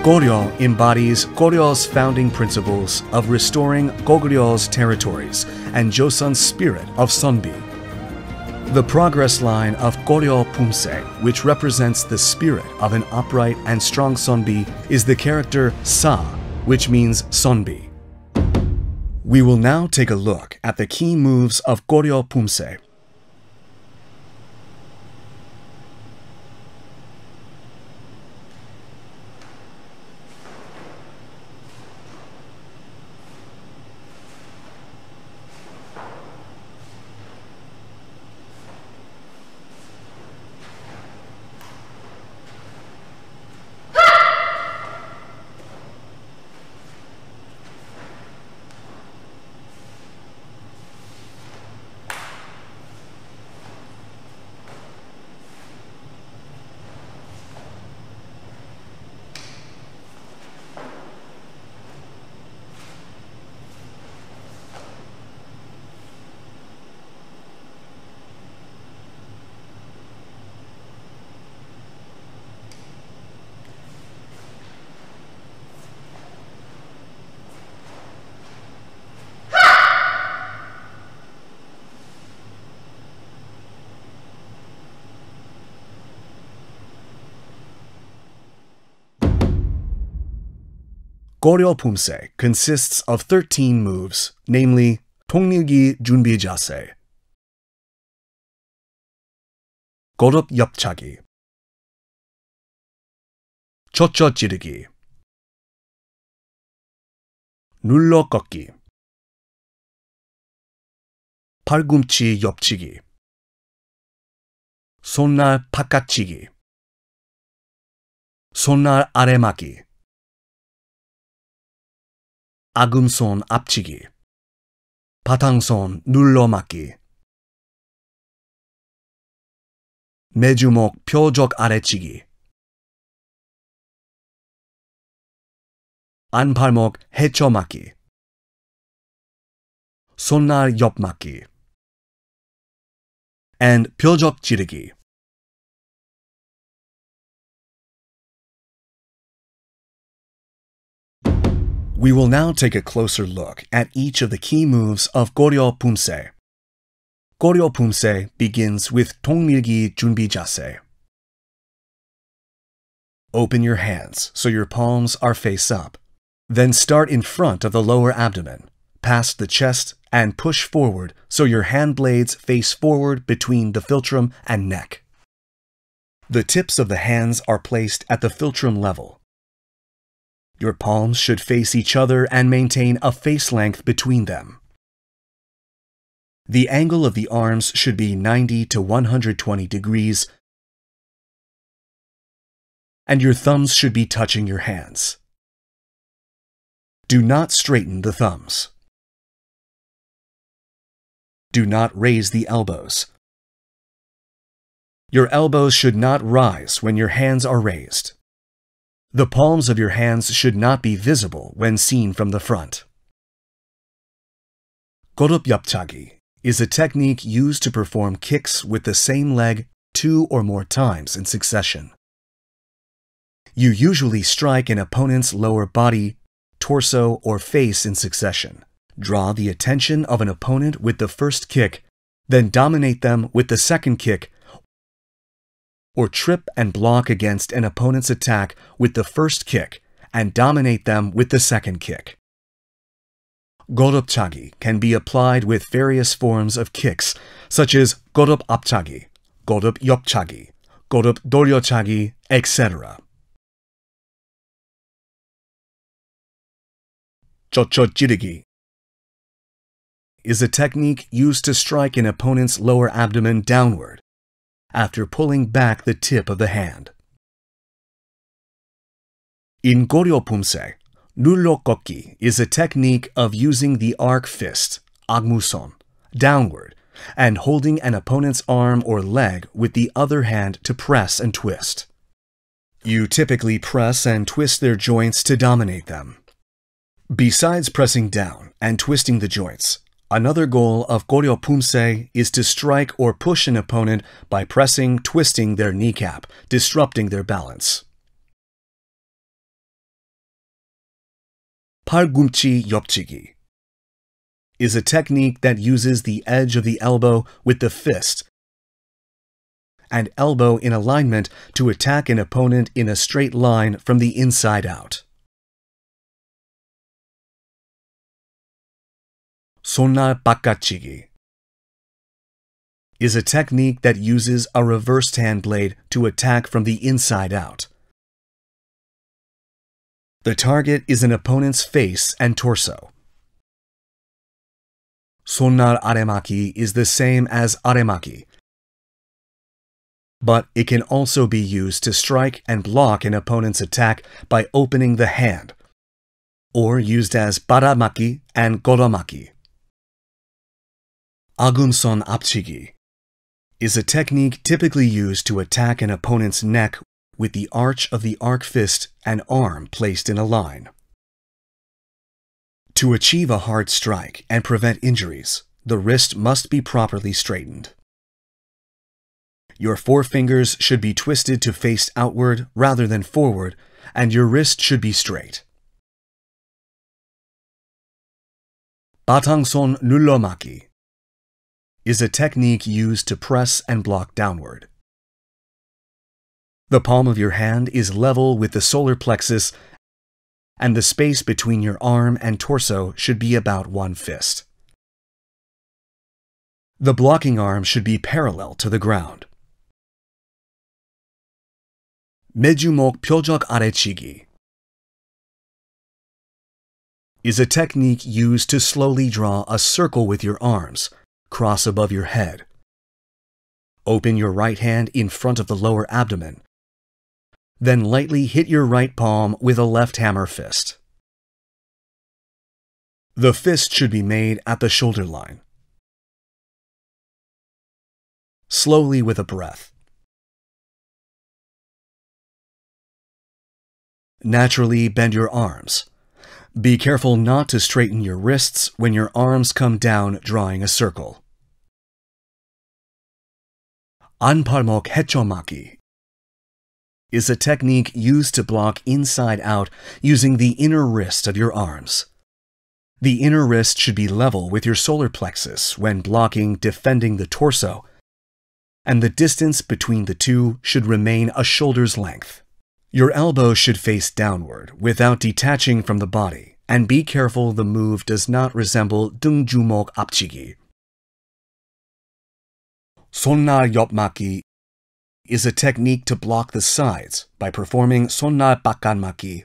Koryo embodies Koryo's founding principles of restoring Goguryeo territories and Joseon's spirit of Sunbi. The progress line of Koryo POOMSAE, which represents the spirit of an upright and strong Sunbi, is the character Sa, which means Sunbi. We will now take a look at the key moves of Koryo POOMSAE. Koryo POOMSAE consists of 13 moves, namely 통밀기 준비 자세, 고릎 옆차기, 젖젖 찌르기, 눌러 꺾기, 팔꿈치 옆치기, 손날 바깥치기, 손날 아래막기, 아금손 앞치기, 바탕손 눌러막기, 매주목 표적 아래치기, 안팔목 헤쳐막기, 손날 옆막기, and 표적 찌르기. We will now take a closer look at each of the key moves of Koryo POOMSAE. Koryo POOMSAE begins with 통밀기 준비 자세. Open your hands so your palms are face up. Then start in front of the lower abdomen, past the chest, and push forward so your hand blades face forward between the philtrum and neck. The tips of the hands are placed at the philtrum level. Your palms should face each other and maintain a face length between them. The angle of the arms should be 90 to 120 degrees, and your thumbs should be touching your hands. Do not straighten the thumbs. Do not raise the elbows. Your elbows should not rise when your hands are raised. The palms of your hands should not be visible when seen from the front. 고룹 옆차기 is a technique used to perform kicks with the same leg 2 or more times in succession. You usually strike an opponent's lower body, torso, or face in succession. Draw the attention of an opponent with the first kick, then dominate them with the second kick, or trip and block against an opponent's attack with the first kick and dominate them with the second kick. 고룹 차기 can be applied with various forms of kicks, such as 고룹 앞차기, 고룹 옆차기, 고룹 돌려차기, etc. 젖젖 찌르기 is a technique used to strike an opponent's lower abdomen downward after pulling back the tip of the hand. In Koryo POOMSAE, 눌러 꺾기 is a technique of using the arc fist, 악무손, downward and holding an opponent's arm or leg with the other hand to press and twist. You typically press and twist their joints to dominate them. Besides pressing down and twisting the joints, another goal of Koryo POOMSAE is to strike or push an opponent by pressing, twisting their kneecap, disrupting their balance. 팔꿈치 옆치기 is a technique that uses the edge of the elbow with the fist and elbow in alignment to attack an opponent in a straight line from the inside out. 손날 바깥치기 is a technique that uses a reversed hand blade to attack from the inside out. The target is an opponent's face and torso. 손날 아래막기 is the same as 아래막기, but it can also be used to strike and block an opponent's attack by opening the hand, or used as 바라막기 and 걸어막기. 아금손 앞치기 is a technique typically used to attack an opponent's neck with the arch of the arc fist and arm placed in a line. To achieve a hard strike and prevent injuries, the wrist must be properly straightened. Your forefingers should be twisted to face outward rather than forward, and your wrist should be straight. 바탕손 눌러막기 is a technique used to press and block downward. The palm of your hand is level with the solar plexus, and the space between your arm and torso should be about one fist. The blocking arm should be parallel to the ground. 매주목 표적 아래치기 is a technique used to slowly draw a circle with your arms, cross above your head. Open your right hand in front of the lower abdomen. Then lightly hit your right palm with a left hammer fist. The fist should be made at the shoulder line. Slowly with a breath. Naturally bend your arms. Be careful not to straighten your wrists when your arms come down drawing a circle. 안팔목 헤쳐막기 is a technique used to block inside out using the inner wrist of your arms. The inner wrist should be level with your solar plexus when blocking defending the torso, and the distance between the two should remain a shoulder's length. Your elbow should face downward without detaching from the body, and be careful the move does not resemble 등주먹 앞치기. 손날 옆막기 is a technique to block the sides by performing 손날 바깥막기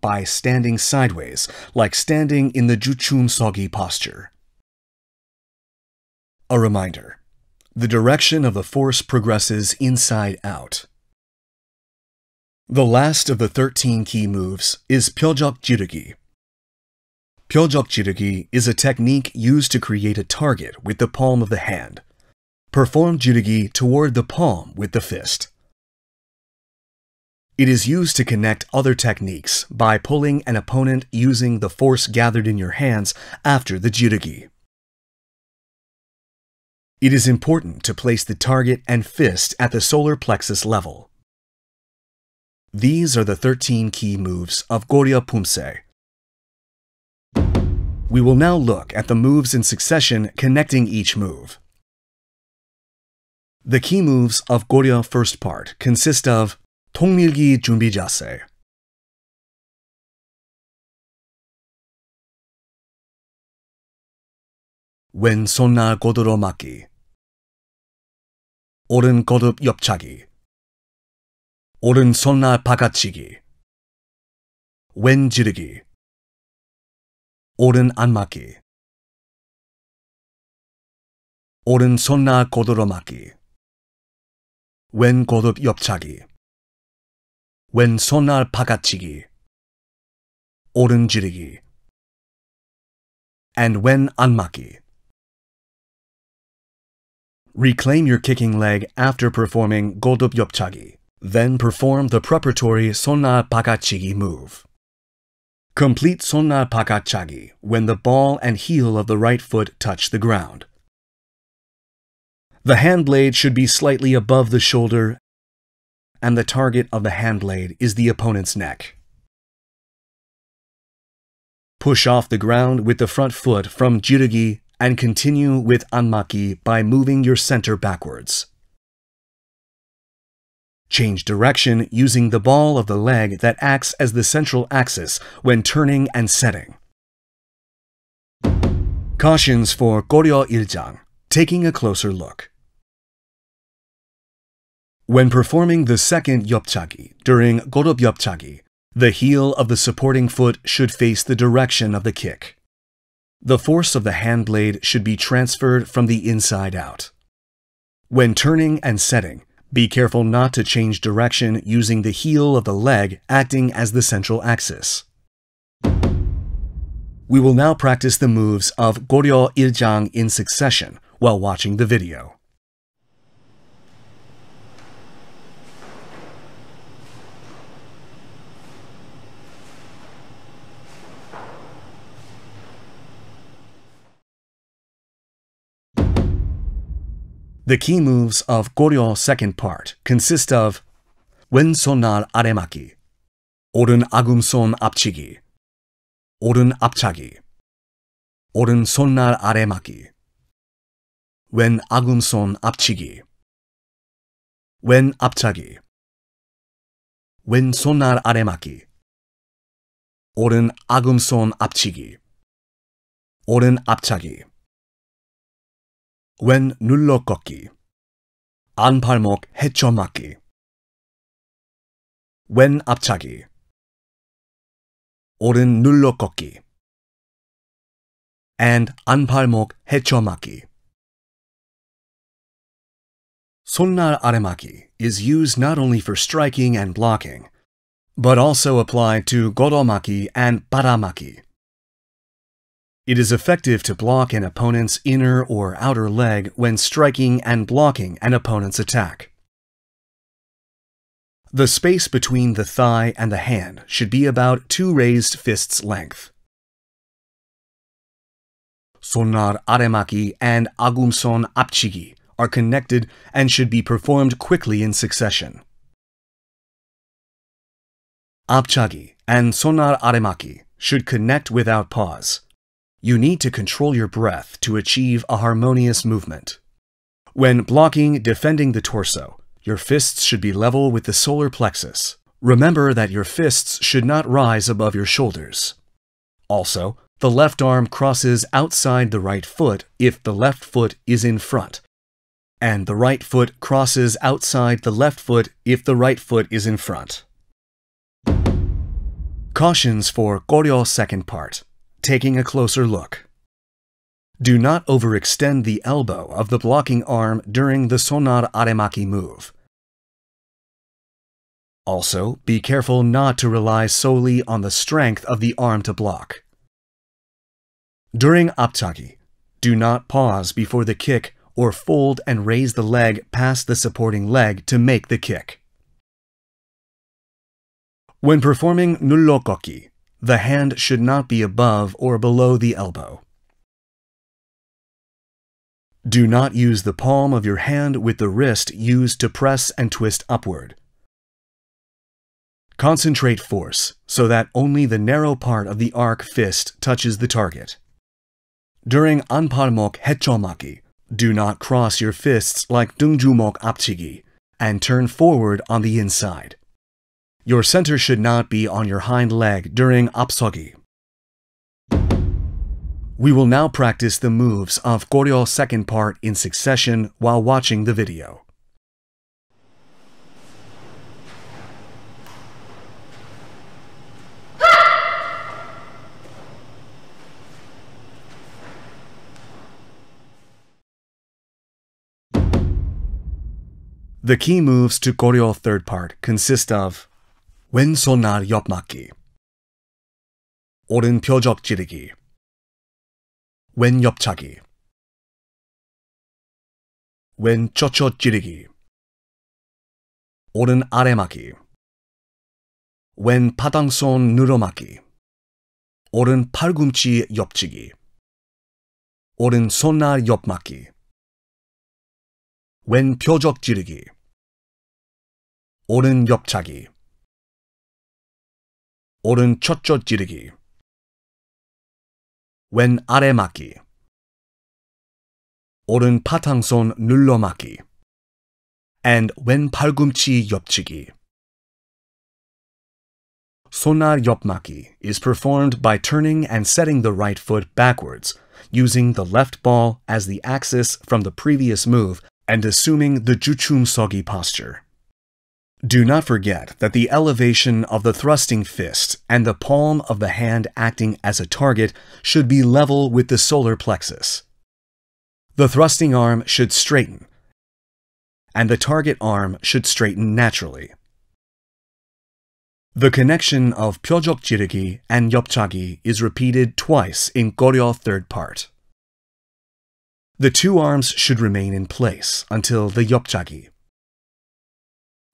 by standing sideways, like standing in the 주춤서기 posture. A reminder: the direction of the force progresses inside out. The last of the 13 key moves is 표적 지르기. 표적 지르기 is a technique used to create a target with the palm of the hand. Perform 지르기 toward the palm with the fist. It is used to connect other techniques by pulling an opponent using the force gathered in your hands after the 지르기. It is important to place the target and fist at the solar plexus level. These are the 13 key moves of Koryo POOMSAE. We will now look at the moves in succession connecting each move. The key moves of Koryo first part consist of 통밀기 준비 자세, 왼손날 고도로 맞기, 오른 거듭 옆차기, 오른손날 바깥치기, 왼 지르기, 오른 안맞기, 오른손날 고도로 맞기, 왼 고듭 옆차기, 왼손날 바깥치기, 오른 지르기, and 왼 안맞기. Reclaim your kicking leg after performing 고듭 옆차기. Then perform the preparatory 손날 바깥치기 move. Complete 손날 바깥차기 when the ball and heel of the right foot touch the ground. The hand blade should be slightly above the shoulder, and the target of the hand blade is the opponent's neck. Push off the ground with the front foot from jirugi and continue with anmaki by moving your center backwards. Change direction using the ball of the leg that acts as the central axis when turning and setting. Cautions for Koryo 1장, taking a closer look. When performing the second 엽차기 during 고롭 엽차기, the heel of the supporting foot should face the direction of the kick. The force of the hand blade should be transferred from the inside out. When turning and setting, be careful not to change direction using the heel of the leg acting as the central axis. We will now practice the moves of Koryo 1장 in succession while watching the video. The key moves of Koryo second part consist of 왼손날 아래막기, 오른 아굼손 앞치기, 오른 앞차기, 오른 손날 아래막기, 왼 아굼손 앞치기, 왼 앞차기, 왼 손날 아래막기, 오른 아굼손 앞치기, 오른 앞차기, 왼 눌러 꺾기, 안팔목 헤쳐맞기, 왼 앞차기, 오른 눌러 꺾기, and 안팔목 헤쳐맞기. 손날 아래맞기 is used not only for striking and blocking, but also applied to goromaki and baramaki. It is effective to block an opponent's inner or outer leg when striking and blocking an opponent's attack. The space between the thigh and the hand should be about 2 raised fists' length. 손날 아래막기 and 아굼손 앞치기 are connected and should be performed quickly in succession. 앞차기 and 손날 아래막기 should connect without pause. You need to control your breath to achieve a harmonious movement. When blocking, defending the torso, your fists should be level with the solar plexus. Remember that your fists should not rise above your shoulders. Also, the left arm crosses outside the right foot if the left foot is in front, and the right foot crosses outside the left foot if the right foot is in front. Cautions for Koryo second part. Taking a closer look. Do not overextend the elbow of the blocking arm during the 손날 아래막기 move. Also, be careful not to rely solely on the strength of the arm to block. During 앞차기, do not pause before the kick or fold and raise the leg past the supporting leg to make the kick. When performing 눌러 꺾기, the hand should not be above or below the elbow. Do not use the palm of your hand with the wrist used to press and twist upward. Concentrate force so that only the narrow part of the arc fist touches the target. During 안팔목 헤쳐맞기, do not cross your fists like 등주먹 앞치기 and turn forward on the inside. Your center should not be on your hind leg during 앞서기. We will now practice the moves of Koryo second part in succession while watching the video. The key moves to Koryo third part consist of 왼손날 옆맞기, 오른 표적 찌르기, 왼 옆차기, 왼 쫓쳐 찌르기, 오른 아래맞기, 왼 바닥손 늘어맞기, 오른 팔꿈치 옆치기, 오른 손날 옆맞기, 왼 표적 찌르기, 오른 옆차기, 오른 쫓쳐 찌르기, 왼 아래막기, 오른 파탕손 눌러막기, and 왼 팔꿈치 옆치기. 손날 옆막기 is performed by turning and setting the right foot backwards, using the left ball as the axis from the previous move and assuming the 주춤서기 posture. Do not forget that the elevation of the thrusting fist and the palm of the hand acting as a target should be level with the solar plexus. The thrusting arm should straighten, and the target arm should straighten naturally. The connection of 표적 찌르기 and 옆차기 is repeated twice in Koryo third part. The two arms should remain in place until the 옆차기.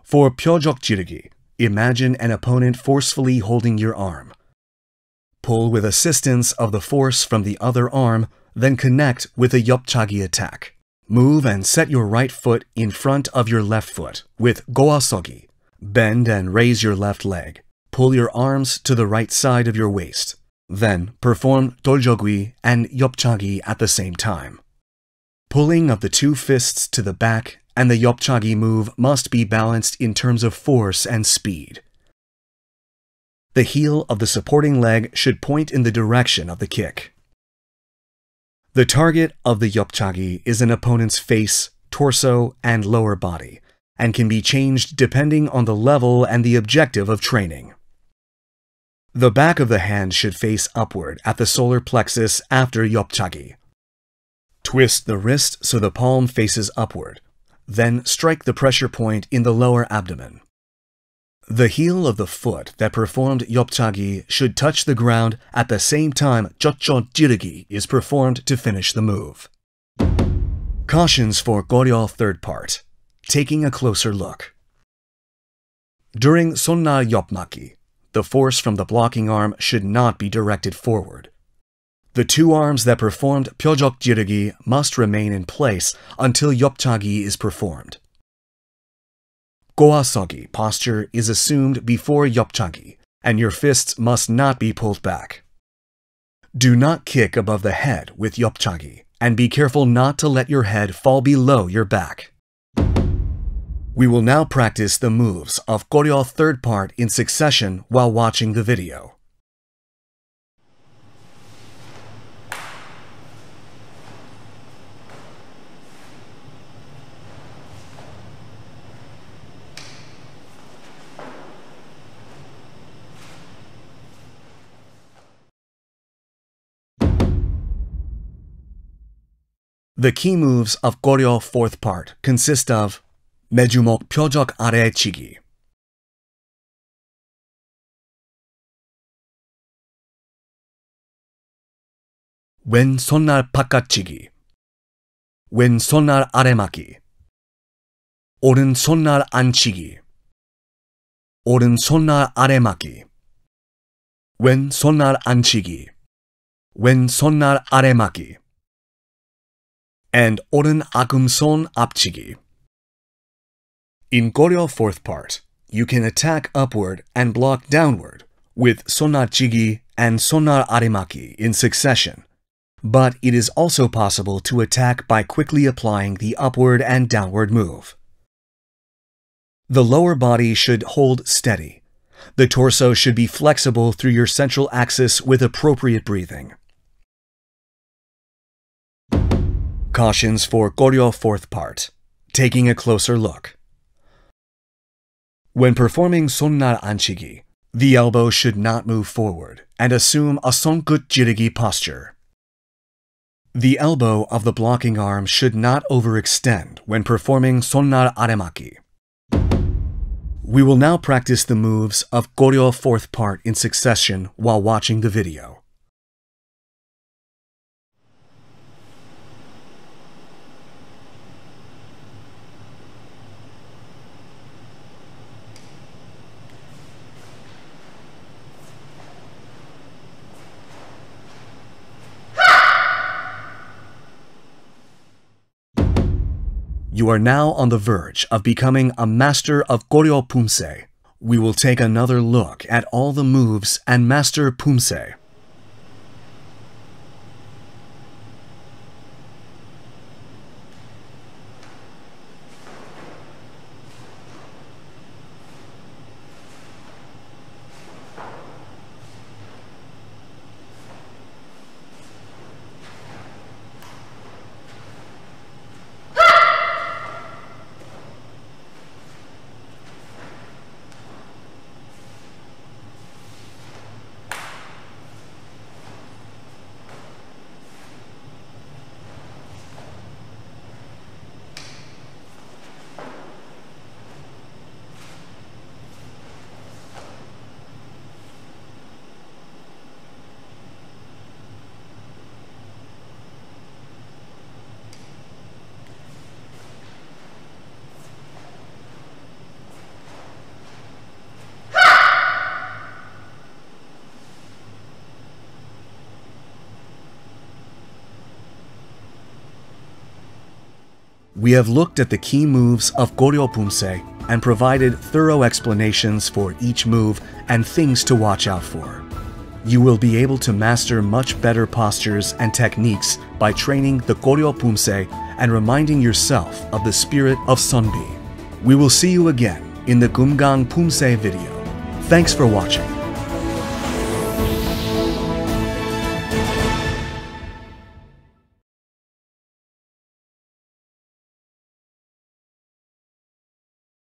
For 표적 찌르기, imagine an opponent forcefully holding your arm. Pull with assistance of the force from the other arm, then connect with a 옆차기 attack. Move and set your right foot in front of your left foot with 고아서기. Bend and raise your left leg. Pull your arms to the right side of your waist. Then perform 돌저귀 and 옆차기 at the same time. Pulling of the two fists to the back and the 옆차기 move must be balanced in terms of force and speed. The heel of the supporting leg should point in the direction of the kick. The target of the 옆차기 is an opponent's face, torso, and lower body, and can be changed depending on the level and the objective of training. The back of the hand should face upward at the solar plexus after 옆차기. Twist the wrist so the palm faces upward. Then strike the pressure point in the lower abdomen. The heel of the foot that performed 옆차기 should touch the ground at the same time 젖젖 찌르기 is performed to finish the move. Cautions for Koryo third part. Taking a closer look. During 손날 옆막기, the force from the blocking arm should not be directed forward. The two arms that performed 표적 찌르기 must remain in place until 옆차기 is performed. 고아서기 posture is assumed before 옆차기, and your fists must not be pulled back. Do not kick above the head with 옆차기, and be careful not to let your head fall below your back. We will now practice the moves of Koryo third part in succession while watching the video. The key moves of Koryo fourth part consist of 매주목 표적 아래 치기, 왼 손날 바깥치기, 왼 손날 아래막기, 오른 손날 안치기, 오른 손날 아래막기, 왼 손날 안치기, 왼 손날 아래막기, and 오른 아금손 앞치기. In Koryo fourth part, you can attack upward and block downward with 손날치기 and 손날 아래막기 in succession, but it is also possible to attack by quickly applying the upward and downward move. The lower body should hold steady. The torso should be flexible through your central axis with appropriate breathing. Cautions for Koryo fourth part. Taking a closer look. When performing 손날 안치기, the elbow should not move forward and assume a 손끝 찌르기 posture. The elbow of the blocking arm should not overextend when performing 손날 아래막기. We will now practice the moves of Koryo fourth part in succession while watching the video. You are now on the verge of becoming a master of Koryo POOMSAE. We will take another look at all the moves and master POOMSAE. We have looked at the key moves of Koryo POOMSAE and provided thorough explanations for each move and things to watch out for. You will be able to master much better postures and techniques by training the Koryo POOMSAE and reminding yourself of the spirit of Sunbi. We will see you again in the Gumgang POOMSAE video. Thanks for watching.